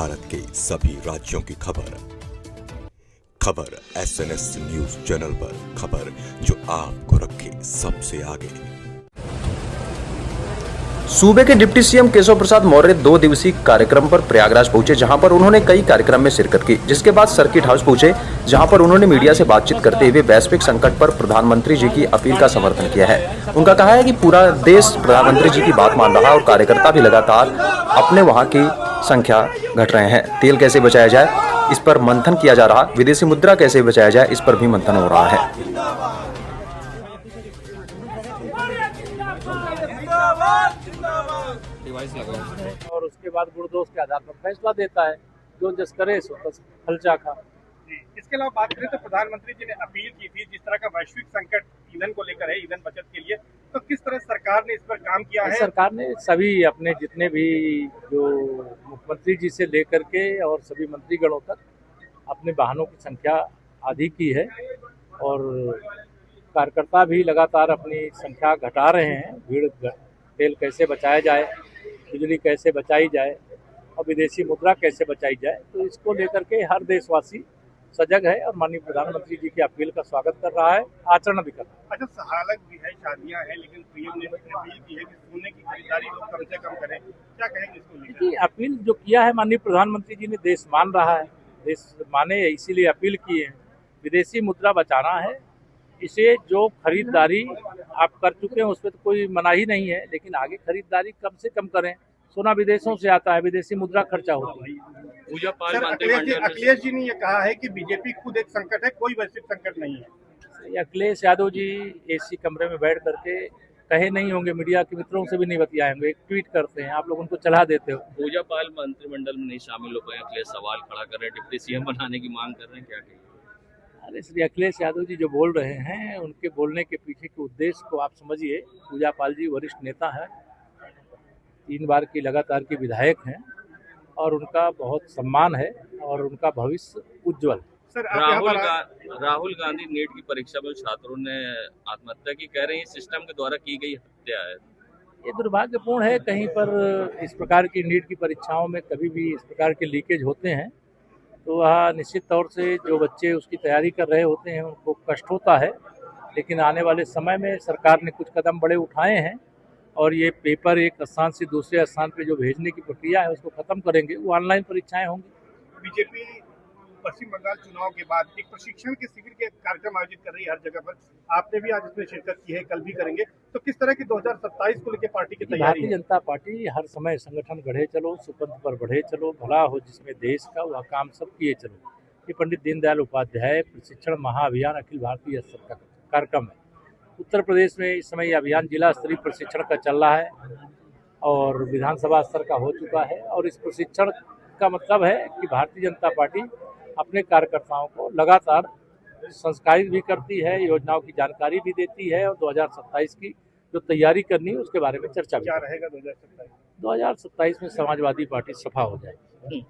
भारत के सभी राज्यों की खबर SNS न्यूज चैनल पर, खबर जो आपको रखे सबसे आगे। सूबे के डिप्टी सीएम केशव प्रसाद मौर्य 2 दिवसीय कार्यक्रम पर प्रयागराज पहुंचे, जहां पर उन्होंने कई कार्यक्रम में शिरकत की। जिसके बाद सर्किट हाउस पहुंचे, जहां पर उन्होंने मीडिया से बातचीत करते हुए वैश्विक संकट पर प्रधानमंत्री जी की अपील का समर्थन किया है। उनका कहा है कि पूरा देश प्रधानमंत्री जी की बात मान रहा है और कार्यकर्ता भी लगातार अपने वहां की संख्या घट रहे हैं। तेल कैसे बचाया जाए, इस पर मंथन किया जा रहा। विदेशी मुद्रा कैसे बचाया जाए, इस पर भी मंथन हो रहा है। और उसके बाद गुणदोष के आधार पर फैसला देता है, जो जस करे सो तस फल चाखा। इसके अलावा बात करें तो प्रधानमंत्री जी ने अपील की थी, जिस तरह का वैश्विक संकट ईंधन को लेकर है, ईंधन बचत के लिए, तो किस तरह सरकार ने इस पर काम किया है? सरकार ने सभी अपने जितने भी जो मुख्यमंत्री जी से लेकर के और सभी मंत्रीगणों तक अपने वाहनों की संख्या आधी की है और कार्यकर्ता भी लगातार अपनी संख्या घटा रहे हैं। तेल कैसे बचाया जाए, बिजली कैसे बचाई जाए और विदेशी मुद्रा कैसे बचाई जाए, तो इसको लेकर के हर देशवासी सजग है और माननीय प्रधानमंत्री जी की अपील का स्वागत कर रहा है, आचरण भी कर रहा है। अच्छा, सहालक भी है, शादियां हैं, लेकिन पीएम ने अपील की है कि सोने की खरीदारी लोग कम से कम करें। क्या कहेंगे इसको लेकर? अपील जो किया है माननीय प्रधानमंत्री जी ने, देश मान रहा है, देश माने इसीलिए अपील की है। विदेशी मुद्रा बचाना है, इसे जो खरीदारी आप कर चुके हैं उस पर तो कोई मनाही नहीं है, लेकिन आगे खरीदारी कम से कम करें। सोना विदेशों से आता है, विदेशी मुद्रा खर्चा होती है। अखिलेश जी ने ये कहा है कि बीजेपी खुद एक संकट है, कोई वैश्विक संकट नहीं है। अखिलेश यादव जी एसी कमरे में बैठ करके कहे नहीं होंगे, मीडिया के मित्रों से भी नहीं बतियाए होंगे, एक ट्वीट करते हैं, आप लोग उनको चला देते हो। पूजा पाल मंत्रिमंडल में नहीं शामिल हो पाए, अखिलेश सवाल खड़ा कर रहे हैं, डिप्टी सीएम बनाने की मांग कर रहे हैं, क्या कहिए? अरे श्री अखिलेश यादव जी जो बोल रहे हैं, उनके बोलने के पीछे के उद्देश्य को आप समझिए। पूजा पाल जी वरिष्ठ नेता है, 3 बार की लगातार की विधायक हैं और उनका बहुत सम्मान है और उनका भविष्य उज्जवल है। राहुल गांधी नीट की परीक्षा में छात्रों ने आत्महत्या की, कह रहे हैं सिस्टम के द्वारा की गई हत्या है। ये दुर्भाग्यपूर्ण है। कहीं पर इस प्रकार की नीट की परीक्षाओं में कभी भी इस प्रकार के लीकेज होते हैं तो वह निश्चित तौर से जो बच्चे उसकी तैयारी कर रहे होते हैं उनको कष्ट होता है, लेकिन आने वाले समय में सरकार ने कुछ कदम बड़े उठाए हैं और ये पेपर एक स्थान से दूसरे स्थान पे जो भेजने की प्रक्रिया है उसको खत्म करेंगे। वो ऑनलाइन परीक्षाएं होंगी। बीजेपी पश्चिम बंगाल चुनाव के बाद एक प्रशिक्षण के शिविर के कार्यक्रम आयोजित कर रही है हर जगह पर। आपने भी आज इसमें शिरकत की है, कल भी करेंगे, तो किस तरह की 2027 को लेकर पार्टी की तैयारी? भारतीय जनता पार्टी हर समय संगठन गढ़े चलो, सुपंथ पर बढ़े चलो, भला हो जिसमें देश का, वह काम सब किए चलो। ये पंडित दीनदयाल उपाध्याय प्रशिक्षण महाअभियान अखिल भारतीय स्तर का कार्यक्रम है। उत्तर प्रदेश में इस समय अभियान जिला स्तरीय प्रशिक्षण का चल रहा है और विधानसभा स्तर का हो चुका है और इस प्रशिक्षण का मतलब है कि भारतीय जनता पार्टी अपने कार्यकर्ताओं को लगातार संस्कारित भी करती है, योजनाओं की जानकारी भी देती है और 2027 की जो तैयारी करनी है उसके बारे में चर्चा भी। क्या रहेगा 2027? 2027 में समाजवादी पार्टी सफा हो जाएगी।